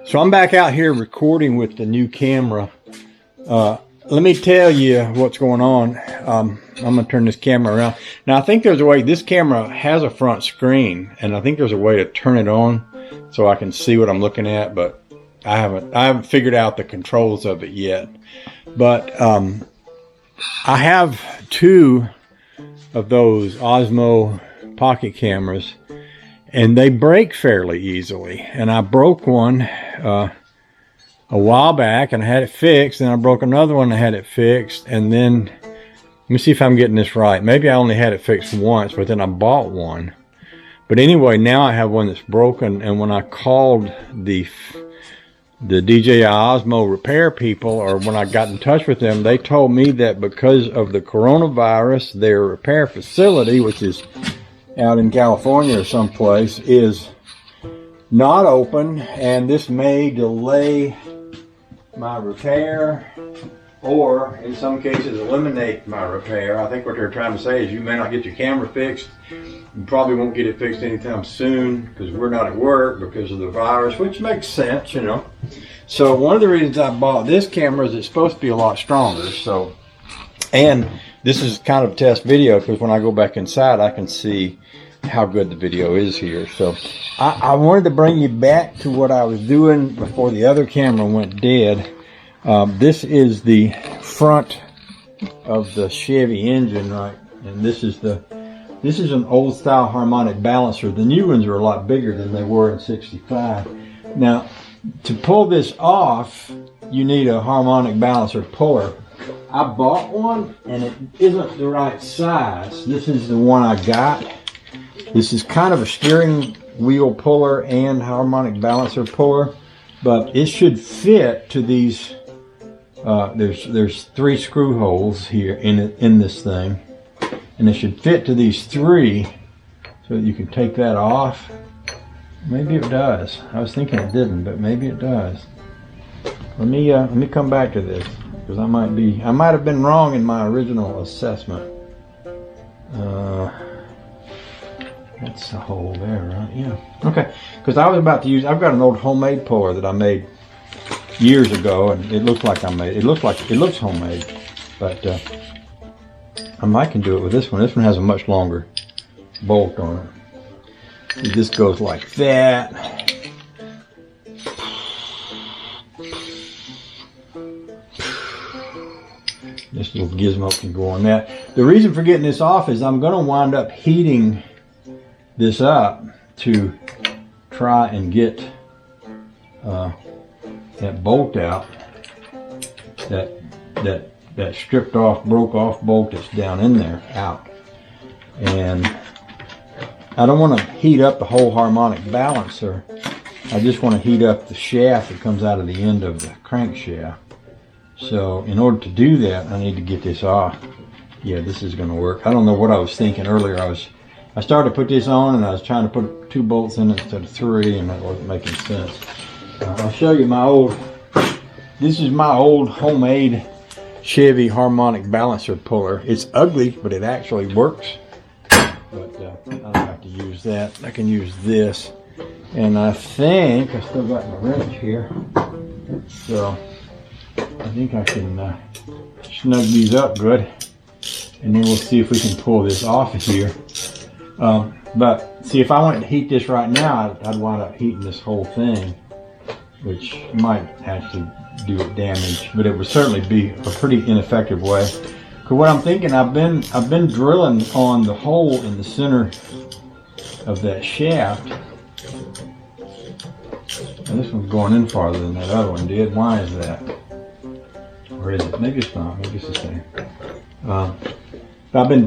So I'm back out here recording with the new camera. Let me tell you what's going on. I'm going to turn this camera around. Now I think there's a way, this camera has a front screen, and I think there's a way to turn it on so I can see what I'm looking at, but I haven't figured out the controls of it yet. But I have two of those Osmo pocket cameras, and they break fairly easily. And I broke one a while back and I had it fixed, and I broke another one and I had it fixed, and then let me see if I'm getting this right. Maybe I only had it fixed once, but then I bought one. But anyway, now I have one that's broken, and when I called the DJI Osmo repair people, or when I got in touch with them, they told me that because of the coronavirus, their repair facility, which is out in California or someplace, is not open, and this may delay my repair, or in some cases eliminate my repair. I think what they're trying to say is you may not get your camera fixed. You probably won't get it fixed anytime soon because we're not at work because of the virus, which makes sense, you know. So one of the reasons I bought this camera is it's supposed to be a lot stronger. So, and this is kind of a test video because when I go back inside, I can see how good the video is here. So I wanted to bring you back to what I was doing before the other camera went dead. This is the front of the Chevy engine, right? And this is an old style harmonic balancer. The new ones are a lot bigger than they were in '65. Now, to pull this off, you need a harmonic balancer puller. I bought one and it isn't the right size. This is the one I got. This is kind of a steering wheel puller and harmonic balancer puller, but it should fit to these. There's 3 screw holes here in this thing, and it should fit to these 3, so that you can take that off. Maybe it does. I was thinking it didn't, but maybe it does. Let me come back to this because I might have been wrong in my original assessment. That's the hole there, right? Yeah. Okay. Because I was about to use. I've got an old homemade puller that I made years ago, and it looks like it looks homemade, but I might can do it with this one. This one has a much longer bolt on it. This goes like that. This little gizmo can go on that. The reason for getting this off is I'm going to wind up heating this up to try and get that bolt out, that stripped off, broke off bolt that's down in there out. And I don't want to heat up the whole harmonic balancer. I just want to heat up the shaft that comes out of the end of the crankshaft. So in order to do that, I need to get this off. Yeah, this is going to work. I don't know what I was thinking earlier. I started to put this on, and I was trying to put 2 bolts in it instead of 3, and that wasn't making sense. I'll show you this is my old homemade Chevy harmonic balancer puller. It's ugly, but it actually works. But I don't have to use that. I can use this. And I think I still got my wrench here. So I think I can snug these up good. And then we'll see if we can pull this off of here. But see, if I wanted to heat this right now, I'd wind up heating this whole thing, which might actually do it damage, but it would certainly be a pretty ineffective way. Because what I'm thinking, I've been drilling on the hole in the center of that shaft. And this one's going in farther than that other one did. Why is that? Or is it? Maybe it's not. Maybe it's the same. I've been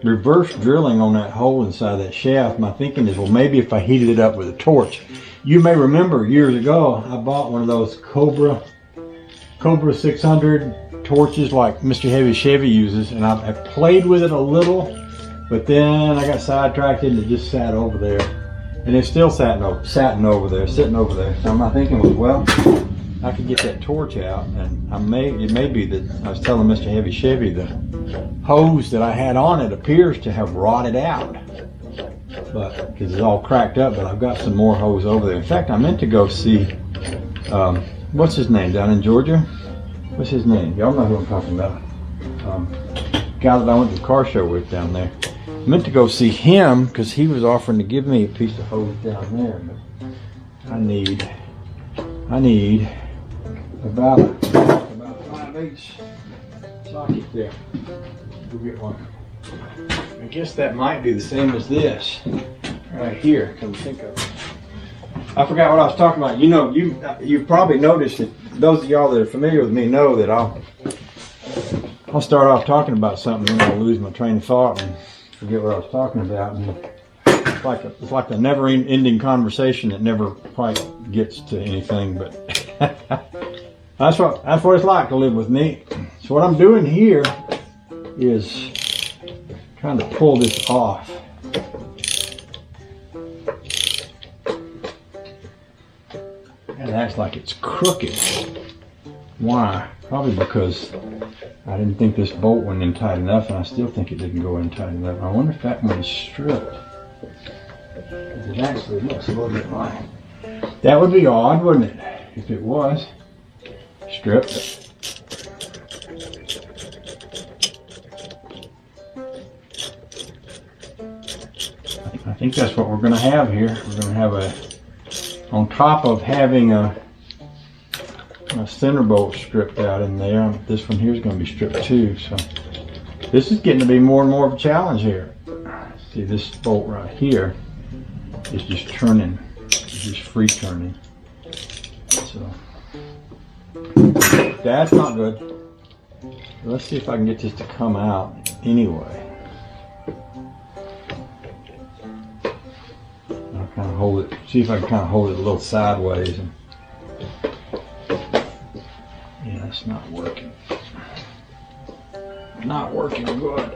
reverse drilling on that hole inside that shaft. My thinking is, well, maybe if I heated it up with a torch. You may remember years ago, I bought one of those Cobra 600 torches like Mr. Heavy Chevy uses, and I played with it a little, but then I got sidetracked and it just sat over there. And it's still sitting over there. So my thinking was, well, I could get that torch out, and it may be that I was telling Mr. Heavy Chevy the hose that I had on it appears to have rotted out, but because it's all cracked up. But I've got some more hose over there. In fact, I meant to go see What's his name down in Georgia? What's his name? Y'all know who I'm talking about. Guy that I went to the car show with down there. I meant to go see him because he was offering to give me a piece of hose down there, but I need about a 5/8 socket there. Go get one. I guess that might be the same as this right here. Come to think of it. I forgot what I was talking about. You know, you probably noticed that those of y'all that are familiar with me know that I'll start off talking about something and then I'll lose my train of thought and forget what I was talking about. And it's like a never-ending conversation that never quite gets to anything. But that's what it's like to live with me. So what I'm doing here is trying to pull this off. And it acts like it's crooked. Why? Probably because I didn't think this bolt went in tight enough, and I still think it didn't go in tight enough. I wonder if that one is stripped. It actually looks a little bit like. That would be odd, wouldn't it? If it was stripped. I think that's what we're going to have here. We're going to have on top of having a center bolt stripped out in there, this one here is going to be stripped too. So this is getting to be more and more of a challenge here. See, this bolt right here is just turning, it's just free turning. So that's not good. Let's see if I can get this to come out anyway. I'll kind of hold it, see if I can kind of hold it a little sideways. And yeah, it's not working. Not working good.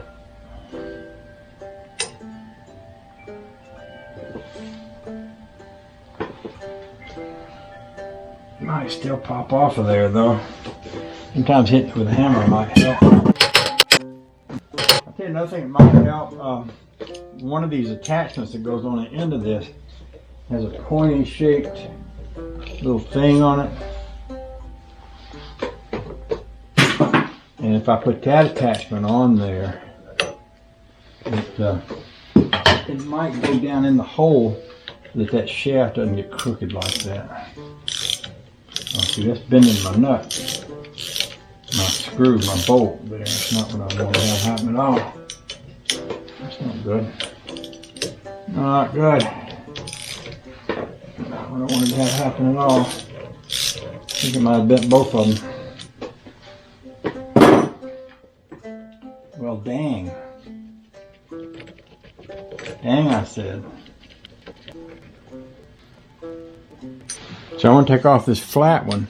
Might still pop off of there though. Sometimes hitting it with a hammer might help. I'll tell you another thing that might help. One of these attachments that goes on the end of this has a pointy shaped little thing on it. And if I put that attachment on there, it might go down in the hole so that shaft doesn't get crooked like that. Oh, see, that's bending my nut, my screw, my bolt there. That's not what I want to have happen at all. That's not good. Not good. Not what I wanted to have happen at all. I think I might have bent both of them. Well, dang. Dang, I said. So I'm going to take off this flat one.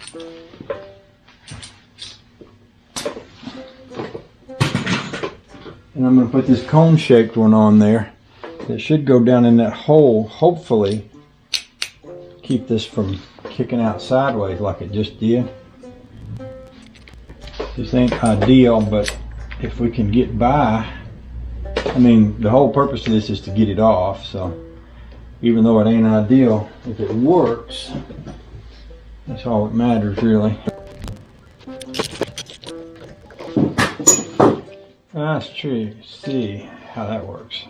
And I'm going to put this cone-shaped one on there. It should go down in that hole, hopefully keep this from kicking out sideways like it just did. This ain't ideal, but if we can get by, I mean, the whole purpose of this is to get it off, so even though it ain't ideal, if it works, that's all that matters really. Let's see how that works.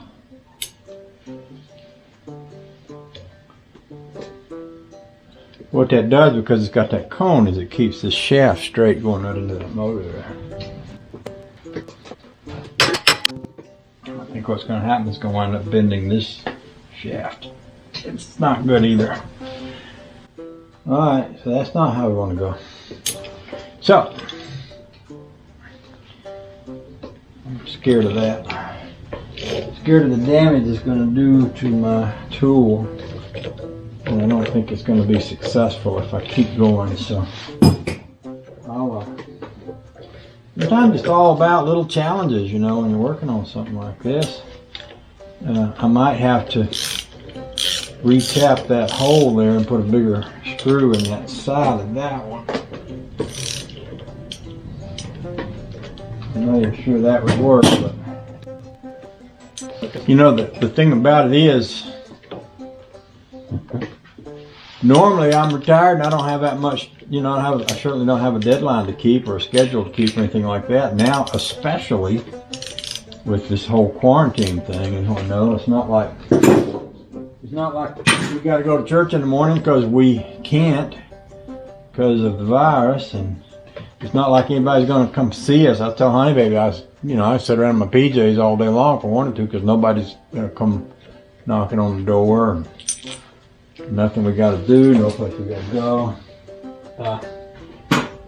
What that does, because it's got that cone, is it keeps this shaft straight going right into that motor there. I think what's going to happen is going to wind up bending this shaft. It's not good either. Alright, so that's not how we want to go. So, I'm scared of that. Scared of the damage it's going to do to my tool. And I don't think it's going to be successful if I keep going, so sometimes it's all about little challenges, you know, when you're working on something like this. I might have to re-tap that hole there and put a bigger screw in that side of that one. I'm not even sure that would work, but you know, the thing about it is Normally I'm retired and I don't have that much, you know, I certainly don't have a deadline to keep or a schedule to keep or anything like that. Now, especially with this whole quarantine thing, and no, it's not like we got to go to church in the morning because we can't because of the virus, and it's not like anybody's going to come see us. I tell Honey Baby, I sit around in my PJs all day long if I wanted to because nobody's going to come knocking on the door. And nothing we got to do, no place we got to go.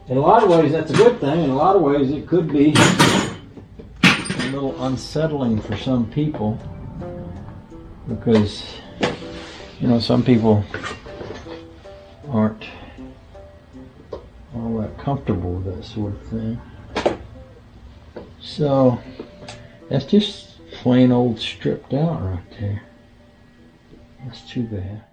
In a lot of ways, that's a good thing. In a lot of ways, it could be a little unsettling for some people because, you know, some people aren't all that comfortable with that sort of thing. So, that's just plain old stripped out right there. That's too bad.